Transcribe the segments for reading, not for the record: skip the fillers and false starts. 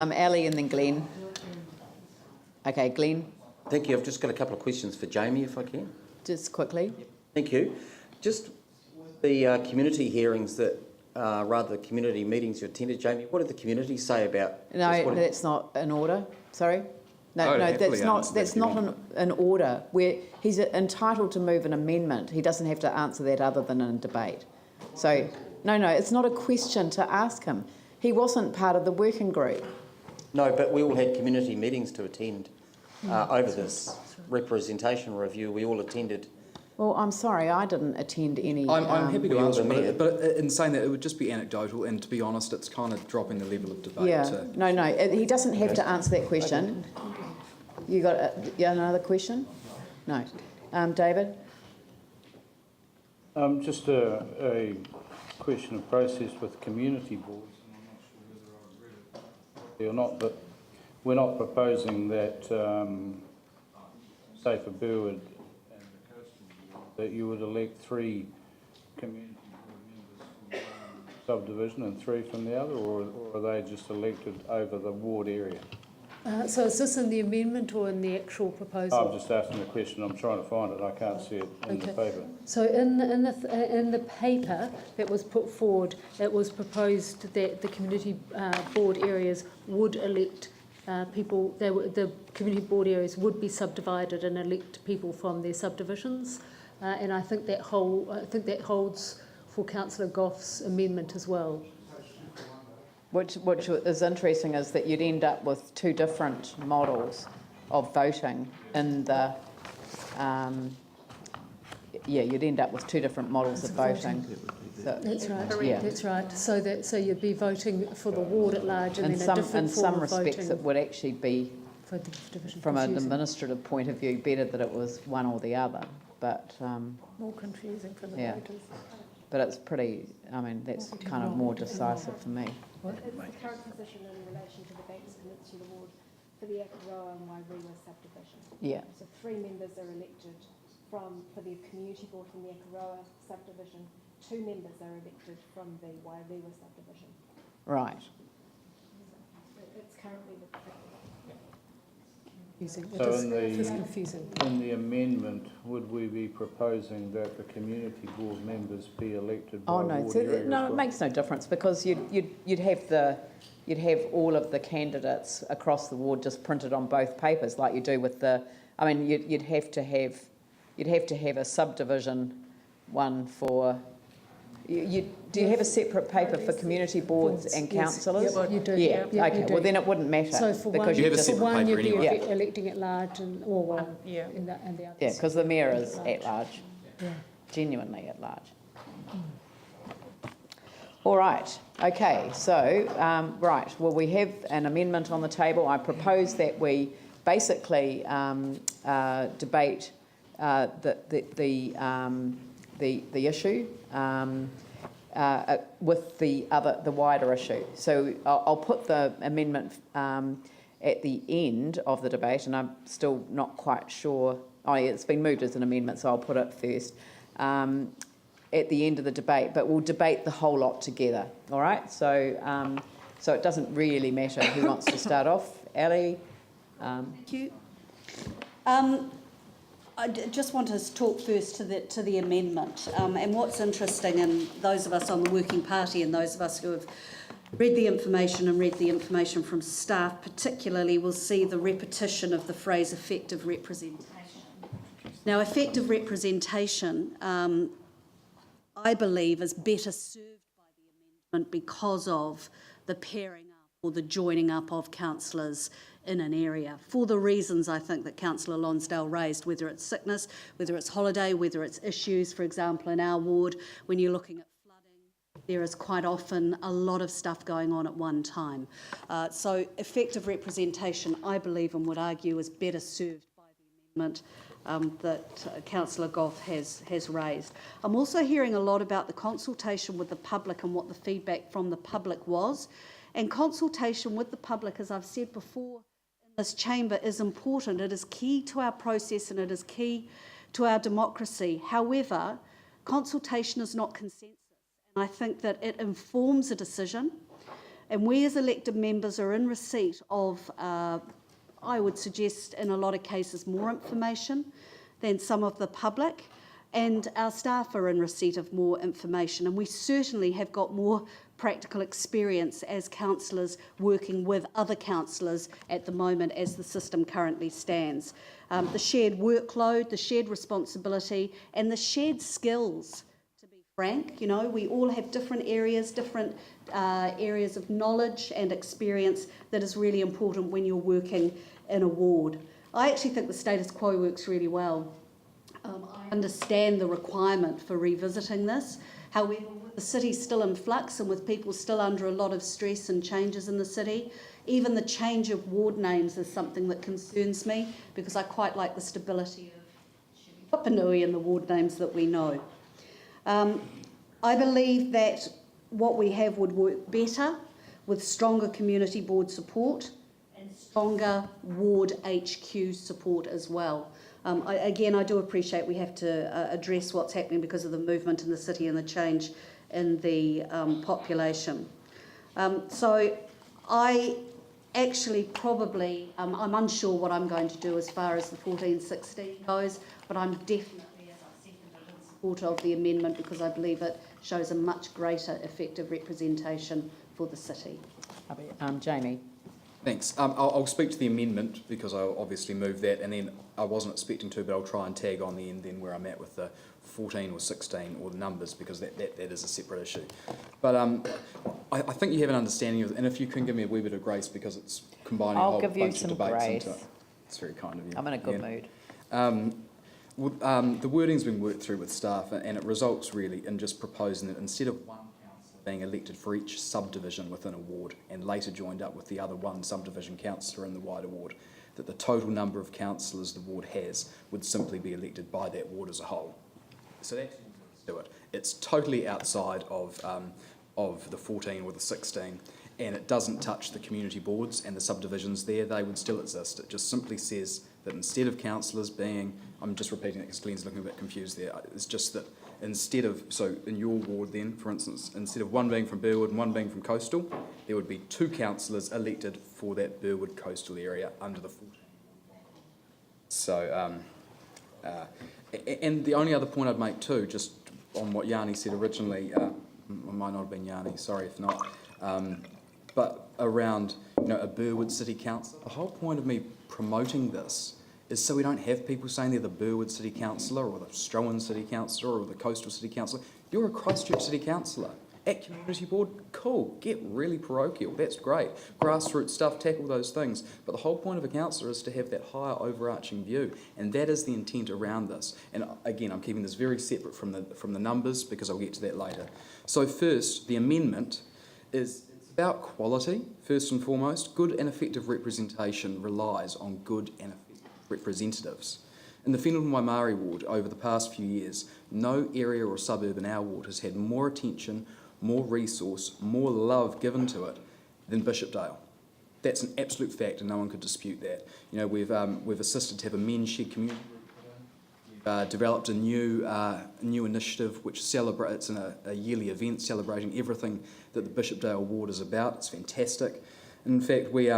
Ali and then Glenn. Okay, Glenn. Thank you. I've just got a couple of questions for Jamie, if I can. Just quickly. Thank you. Just the community hearings that, rather the community meetings you attended, Jamie, what did the community say about? No, that's not an order. Sorry. No, that's not an order. Where he's entitled to move an amendment. He doesn't have to answer that other than in a debate. So, no, it's not a question to ask him. He wasn't part of the working group. No, but we all had community meetings to attend over this representation review. We all attended. Well, I'm sorry, I didn't attend any. I'm happy to answer, but in saying that, it would just be anecdotal, and to be honest, it's kind of dropping the level of debate. Yeah, no, he doesn't have to answer that question. Okay. You got another question? No. David? Just a question of process with community boards. I'm not sure whether I've read it or not, but we're not proposing that, say for Burwood and the Coastal Board, that you would elect 3 community board members from one subdivision and 3 from the other, or are they just elected over the ward area? So is this in the amendment or in the actual proposal? I'm just asking the question. I'm trying to find it. I can't see it in the paper. So in the paper that was put forward, it was proposed that the community board areas would elect people. The community board areas would be subdivided and elect people from their subdivisions, and I think that holds for Councillor Goff's amendment as well. Which is interesting is that you'd end up with 2 different models of voting in the, you'd end up with 2 different models of voting. So, that's right. Yeah. That's right. So you'd be voting for the ward at large, and then a different form of voting. In some respects, it would actually be, for the division, from an administrative point of view, better that it was one or the other. But more confusing for the voters. But it's pretty. I mean, that's kind of more decisive for me. What is the current position in relation to the Banks Peninsula Ward for the Akaroa and Wairewa subdivision? Yeah. So 3 members are elected for the community board from the Akaroa subdivision. 2 members are elected from the Wairewa subdivision. Right. It's currently the confusing. So It is confusing. In the amendment, would we be proposing that the community board members be elected by ward area? No, it makes no difference because you'd have all of the candidates across the ward just printed on both papers, like you do with the. I mean, you'd have to have a subdivision one for. Do you have a separate paper for community boards and councillors? Yes, you do. Yeah. Okay. You well, then it wouldn't matter. So for because one, you have a separate paper you'd be anyway. electing at large, and the others. Yeah, because the mayor is at large. Yeah. Genuinely at large. All right. Okay. So right. Well, we have an amendment on the table. I propose that we basically debate the issue with the wider issue. So I'll put the amendment at the end of the debate, and I'm still not quite sure. Oh, yeah, it's been moved as an amendment, so I'll put it first at the end of the debate. But we'll debate the whole lot together. All right. So so it doesn't really matter who wants to start off. Ali. Thank you. I just want to talk first to the amendment. And what's interesting, and those of us on the working party and those of us who have read the information from staff particularly, will see the repetition of the phrase effective representation. Now, effective representation, I believe, is better served by the amendment because of the pairing up or the joining up of councillors in an area, for the reasons I think that Councillor Lonsdale raised, whether it's sickness, whether it's holiday, whether it's issues. For example, in our ward, when you're looking at flooding, there is quite often a lot of stuff going on at one time. So effective representation, I believe and would argue, is better served by the amendment that Councillor Goff has raised. I'm also hearing a lot about the consultation with the public and what the feedback from the public was. And consultation with the public, as I've said before, this chamber is important. It is key to our process and it is key to our democracy. However, consultation is not consensus. And I think that it informs a decision. And we as elected members are in receipt of, I would suggest in a lot of cases, more information than some of the public. And our staff are in receipt of more information, and we certainly have got more practical experience as councillors working with other councillors at the moment as the system currently stands. The shared workload, the shared responsibility, and the shared skills, to be frank. You know, we all have different areas of knowledge and experience that is really important when you're working in a ward. I actually think the status quo works really well. I understand the requirement for revisiting this. However, with the city still in flux and with people still under a lot of stress and changes in the city, even the change of ward names is something that concerns me, because I quite like the stability of Papanui and the ward names that we know. I believe that what we have would work better with stronger community board support and stronger ward HQ support as well. I do appreciate we have to address what's happening because of the movement in the city and the change in the population. So I actually probably, I'm unsure what I'm going to do as far as the 1416 goes, but I'm definitely, as I said, in support of the amendment because I believe it shows a much greater effective representation for the city. Jamie. Thanks. I'll speak to the amendment because I'll obviously move that, and then I wasn't expecting to, but I'll try and tag on the end then where I'm at with the 14 or 16 or the numbers, because that is a separate issue. But I think you have an understanding of, and if you can give me a wee bit of grace because it's combining a whole bunch of debates into it. It's very kind of you. I'm in a good mood. The wording's been worked through with staff, and it results really in just proposing that instead of one councillor being elected for each subdivision within a ward and later joined up with the other one subdivision councillor in the wider ward, that the total number of councillors the ward has would simply be elected by that ward as a whole. So that's all there is to it. It's totally outside of the 14 or the 16, and it doesn't touch the community boards and the subdivisions there. They would still exist. It just simply says that instead of councillors being, I'm just repeating it because Glenn's looking a bit confused there, it's just that instead of, so in your ward then, for instance, instead of one being from Burwood and one being from Coastal, there would be 2 councillors elected for that Burwood Coastal area under the 14. So, and the only other point I'd make too, just on what Yanni said originally, it might not have been Yanni, sorry if not, but around a Burwood City Council, the whole point of me promoting this is so we don't have people saying they're the Burwood City Councillor or the Strowan City Councillor or the Coastal City Councillor. You're a Christchurch City Councillor. At Community Board, cool, get really parochial, that's great. Grassroots stuff, tackle those things. But the whole point of a councillor is to have that higher overarching view, and that is the intent around this. And again, I'm keeping this very separate from the numbers because I'll get to that later. So first, the amendment is about quality, first and foremost. Good and effective representation relies on good and effective representatives. In the Whenua Waimari ward, over the past few years, no area or suburb in our ward has had more attention, more resource, more love given to it than Bishopdale. That's an absolute fact, and no one could dispute that. We've assisted to have a men's shed community group. We've developed a new initiative which celebrates a yearly event celebrating everything that the Bishopdale ward is about. It's fantastic. In fact, we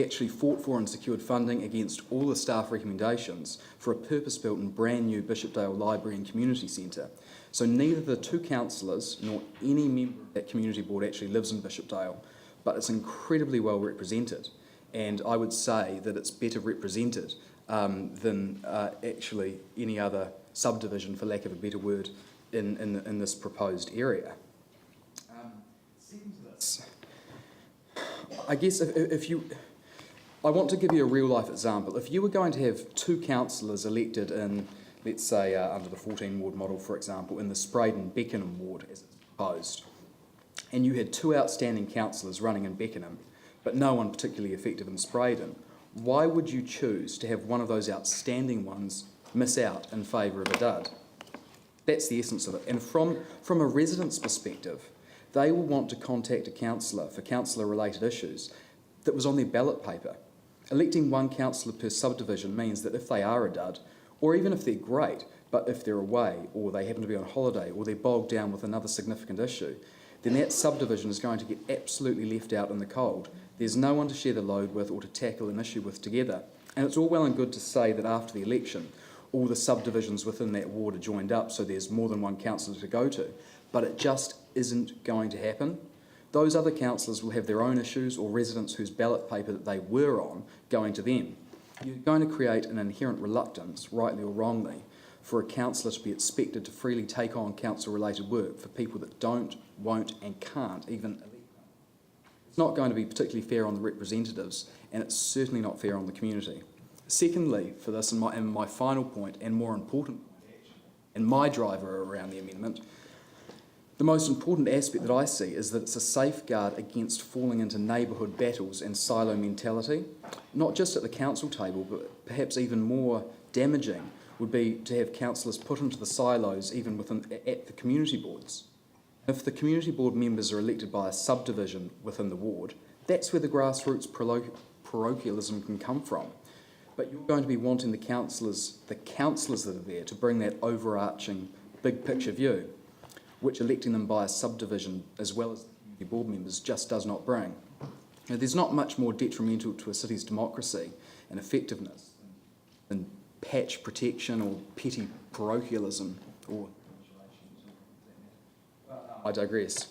actually fought for and secured funding against all the staff recommendations for a purpose-built and brand new Bishopdale Library and Community Centre. So neither the 2 councillors nor any member of that community board actually lives in Bishopdale, but it's incredibly well represented. And I would say that it's better represented than actually any other subdivision, for lack of a better word, in this proposed area. Second to this, I guess I want to give you a real-life example. If you were going to have 2 councillors elected in, let's say, under the 14-ward model, for example, in the Spraden-Beckenham ward, as it's proposed, and you had 2 outstanding councillors running in Beckenham, but no one particularly effective in Spraden, why would you choose to have one of those outstanding ones miss out in favour of a dud? That's the essence of it. And from a resident's perspective, they will want to contact a councillor for councillor-related issues that was on their ballot paper. Electing 1 councillor per subdivision means that if they are a dud, or even if they're great, but if they're away, or they happen to be on holiday, or they're bogged down with another significant issue, then that subdivision is going to get absolutely left out in the cold. There's no one to share the load with or to tackle an issue with together. And it's all well and good to say that after the election, all the subdivisions within that ward are joined up, so there's more than one councillor to go to. But it just isn't going to happen. Those other councillors will have their own issues, or residents whose ballot paper that they were on going to them. You're going to create an inherent reluctance, rightly or wrongly, for a councillor to be expected to freely take on council-related work for people that don't, won't and can't even elect them. It's not going to be particularly fair on the representatives, and it's certainly not fair on the community. Secondly, for this, and my final point, and more important, and my driver around the amendment, the most important aspect that I see is that it's a safeguard against falling into neighbourhood battles and silo mentality, not just at the council table, but perhaps even more damaging would be to have councillors put into the silos even at the community boards. If the community board members are elected by a subdivision within the ward, that's where the grassroots parochialism can come from. But you're going to be wanting the councillors that are there to bring that overarching big picture view, which electing them by a subdivision as well as the community board members just does not bring. Now, there's not much more detrimental to a city's democracy and effectiveness than patch protection or petty parochialism, or I digress.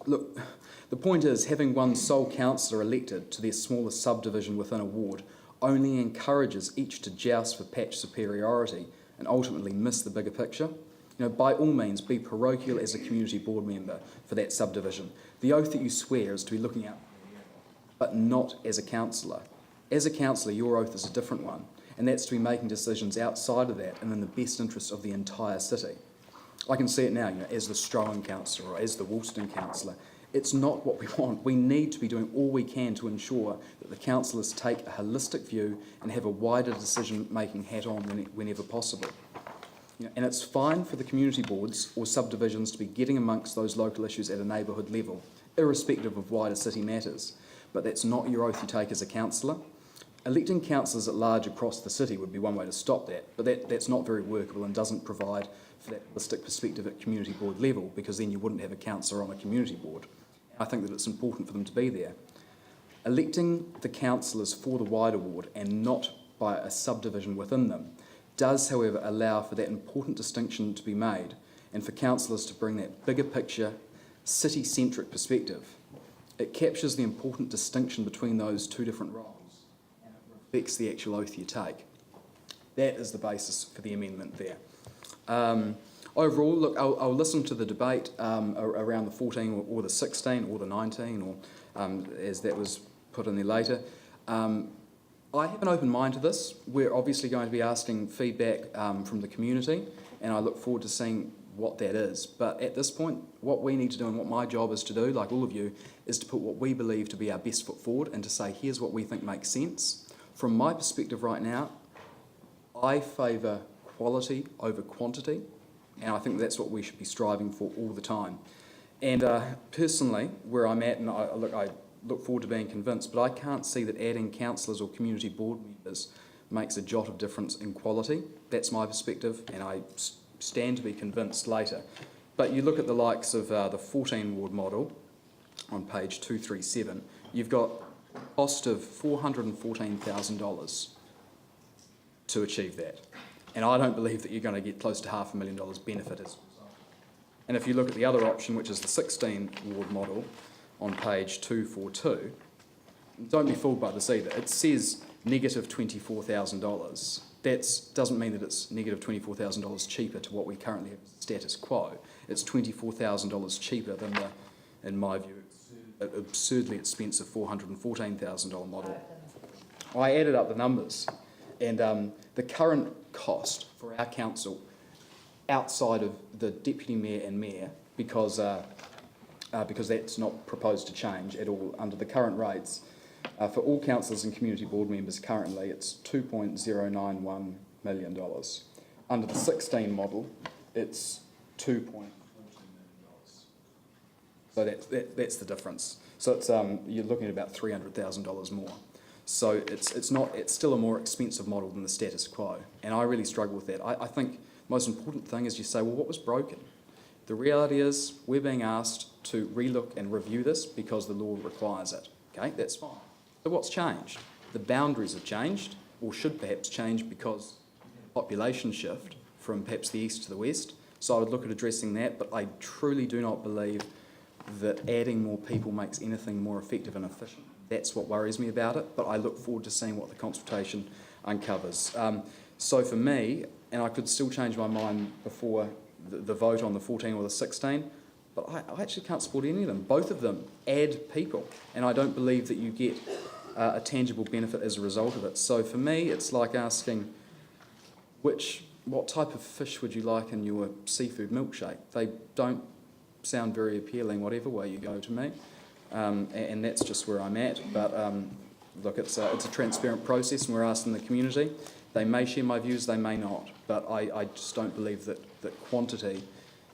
Look, the point is, having one sole councillor elected to their smallest subdivision within a ward only encourages each to joust for patch superiority and ultimately miss the bigger picture. You know, by all means, be parochial as a community board member for that subdivision. The oath that you swear is to be looking out, but not as a councillor. As a councillor, your oath is a different one, and that's to be making decisions outside of that and in the best interest of the entire city. I can see it now, as the Strohan councillor or as the Woolston councillor. It's not what we want. We need to be doing all we can to ensure that the councillors take a holistic view and have a wider decision-making hat on whenever possible. And it's fine for the community boards or subdivisions to be getting amongst those local issues at a neighbourhood level, irrespective of wider city matters. But that's not your oath you take as a councillor. Electing councillors at large across the city would be one way to stop that, but that's not very workable and doesn't provide for that holistic perspective at community board level, because then you wouldn't have a councillor on a community board. I think that it's important for them to be there. Electing the councillors for the wider ward and not by a subdivision within them does, however, allow for that important distinction to be made and for councillors to bring that bigger picture, city-centric perspective. It captures the important distinction between those two different roles and it reflects the actual oath you take. That is the basis for the amendment there. Overall, look, I'll listen to the debate around the 14 or the 16 or the 19, or as that was put in there later. I have an open mind to this. We're obviously going to be asking feedback from the community, and I look forward to seeing what that is. But at this point, what we need to do, and what my job is to do, like all of you, is to put what we believe to be our best foot forward and to say, here's what we think makes sense. From my perspective right now, I favour quality over quantity, and I think that's what we should be striving for all the time. And personally, where I'm at, and I look forward to being convinced, but I can't see that adding councillors or community board members makes a jot of difference in quality. That's my perspective, and I stand to be convinced later. But you look at the likes of the 14 ward model on page 237, you've got a cost of $414,000 to achieve that. And I don't believe that you're going to get close to $500,000 benefit as a result. And if you look at the other option, which is the 16 ward model on page 242, don't be fooled by this either. It says negative $24,000. That doesn't mean that it's negative $24,000 cheaper to what we currently have as status quo. It's $24,000 cheaper than the, in my view, absurdly expensive $414,000 model. I added up the numbers, and the current cost for our council, outside of the deputy mayor and mayor, because that's not proposed to change at all under the current rates, for all councillors and community board members currently, it's $2.091 million. Under the 16 model, it's $2.14 million. So that's the difference. So it's you're looking at about $300,000 more. So it's still a more expensive model than the status quo, and I really struggle with that. I think the most important thing is you say, well, what was broken? The reality is we're being asked to relook and review this because the law requires it. Okay, that's fine. So what's changed? The boundaries have changed, or should perhaps change because population shift from perhaps the east to the west. So I would look at addressing that, but I truly do not believe that adding more people makes anything more effective and efficient. That's what worries me about it, but I look forward to seeing what the consultation uncovers. So for me, and I could still change my mind before the vote on the 14 or the 16, but I actually can't support any of them. Both of them add people, and I don't believe that you get a tangible benefit as a result of it. So for me, it's like asking, what type of fish would you like in your seafood milkshake? They don't sound very appealing, whatever way you go to me, and that's just where I'm at. But look, it's a transparent process, and we're asking the community. They may share my views, they may not, but I just don't believe that quantity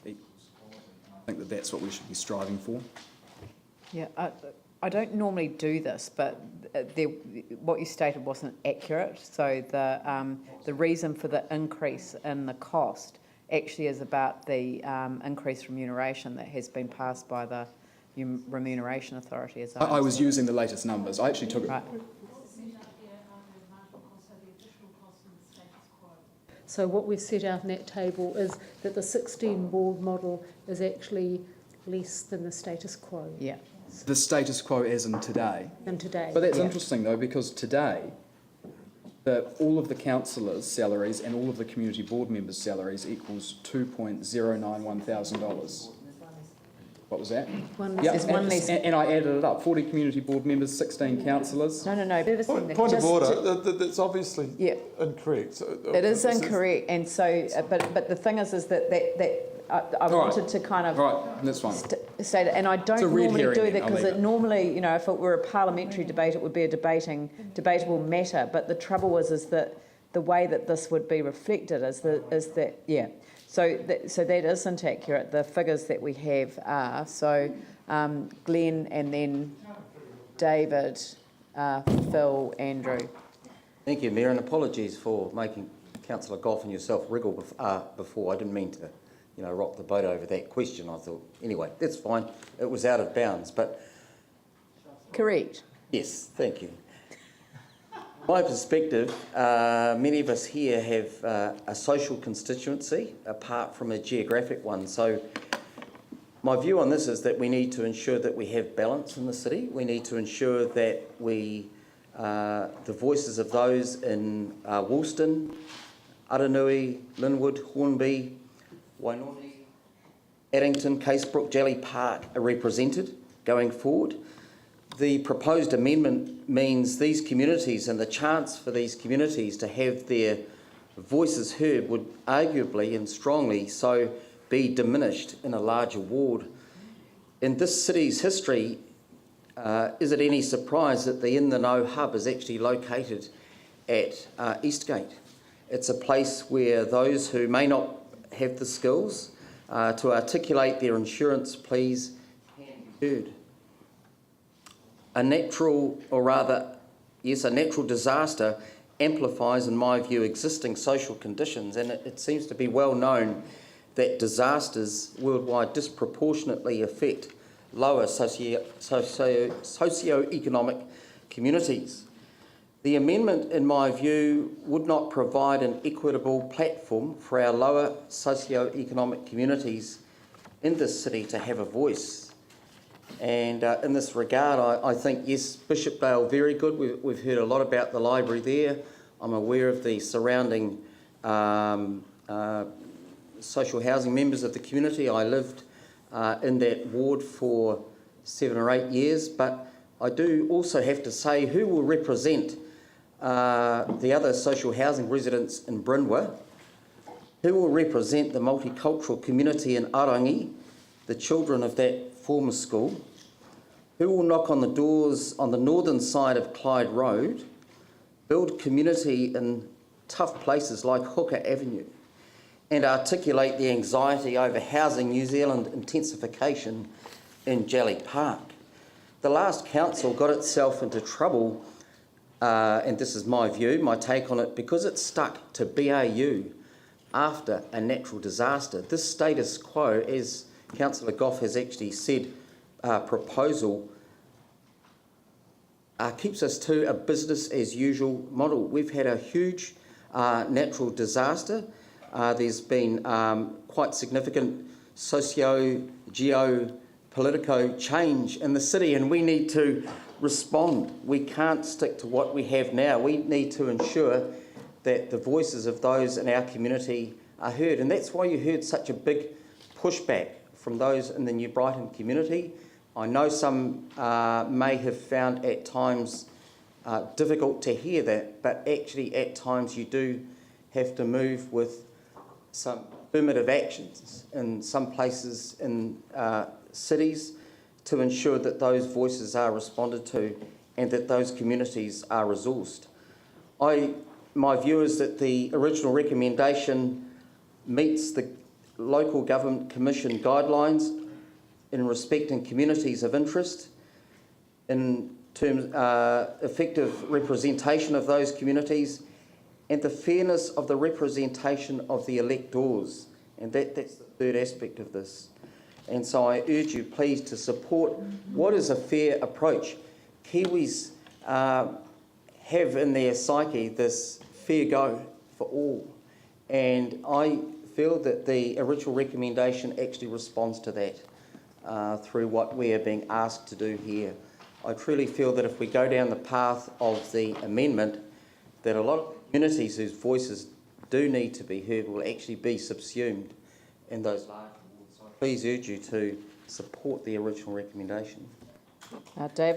equals quality. I think that that's what we should be striving for. Yeah, I don't normally do this, but what you stated wasn't accurate. So the reason for the increase in the cost actually is about the increased remuneration that has been passed by the Remuneration Authority. As I was using the latest numbers. I actually took it. Right. So what we've set out in that table is that the 16 ward model is actually less than the status quo. Yeah. The status quo as in today. And today. But that's Yeah. interesting though, because today, all of the councillors' salaries and all of the community board members' salaries equals $2,091,000. What was that? One Yeah, There's one less. and I added it up. 40 community board members, 16 councillors. No. Point of order, that's obviously Yeah. incorrect. So, It is incorrect, and so, but the thing is that I All right. wanted to kind of Right, that's fine. say that, and I don't It's a red normally herring do then, that I'll because leave it it. normally, if it were a parliamentary debate, it would be a debatable matter. But the trouble is that the way that this would be reflected is that yeah. So that isn't accurate. The figures that we have are Glenn and then David, Phil, Andrew. Thank you, Mayor, and apologies for making Councillor Goff and yourself wriggle before. I didn't mean to, rock the boat over that question. I thought, anyway, that's fine. It was out of bounds, but Correct. yes, thank you. My perspective, many of us here have a social constituency apart from a geographic one. So my view on this is that we need to ensure that we have balance in the city. We need to ensure that the voices of those in Woolston, Aranui, Linwood, Hornby, Wainoni, Addington, Casebrook, Jelly Park are represented going forward. The proposed amendment means these communities and the chance for these communities to have their voices heard would arguably and strongly so be diminished in a larger ward. In this city's history, is it any surprise that the In the Know hub is actually located at Eastgate? It's a place where those who may not have the skills to articulate their insurance pleas can be heard. A natural disaster amplifies, in my view, existing social conditions, and it seems to be well known that disasters worldwide disproportionately affect lower socio-economic communities. The amendment, in my view, would not provide an equitable platform for our lower socio-economic communities in this city to have a voice. And in this regard, I think, yes, Bishopdale, very good. We've heard a lot about the library there. I'm aware of the surrounding social housing members of the community. I lived in that ward for 7 or 8 years, but I do also have to say who will represent the other social housing residents in Brynwa, who will represent the multicultural community in Arangi, the children of that former school, who will knock on the doors on the northern side of Clyde Road, build community in tough places like Hooker Avenue, and articulate the anxiety over housing New Zealand intensification in Jelly Park. The last council got itself into trouble, and this is my view, my take on it, because it stuck to BAU after a natural disaster. This status quo, as Councillor Goff has actually said, proposal keeps us to a business as usual model. We've had a huge natural disaster. There's been quite significant socio-geopolitical change in the city, and we need to respond. We can't stick to what we have now. We need to ensure that the voices of those in our community are heard, and that's why you heard such a big pushback from those in the New Brighton community. I know some may have found at times difficult to hear that, but actually at times you do have to move with some affirmative actions in some places in cities to ensure that those voices are responded to and that those communities are resourced. My view is that the original recommendation meets the Local Government Commission guidelines in respecting communities of interest, in terms effective representation of those communities, and the fairness of the representation of the electors. And that's the third aspect of this. And so I urge you, please, to support what is a fair approach. Kiwis have in their psyche this fair go for all. And I feel that the original recommendation actually responds to that through what we are being asked to do here. I truly feel that if we go down the path of the amendment, that a lot of communities whose voices do need to be heard will actually be subsumed in those large awards. So I please urge you to support the original recommendation. David?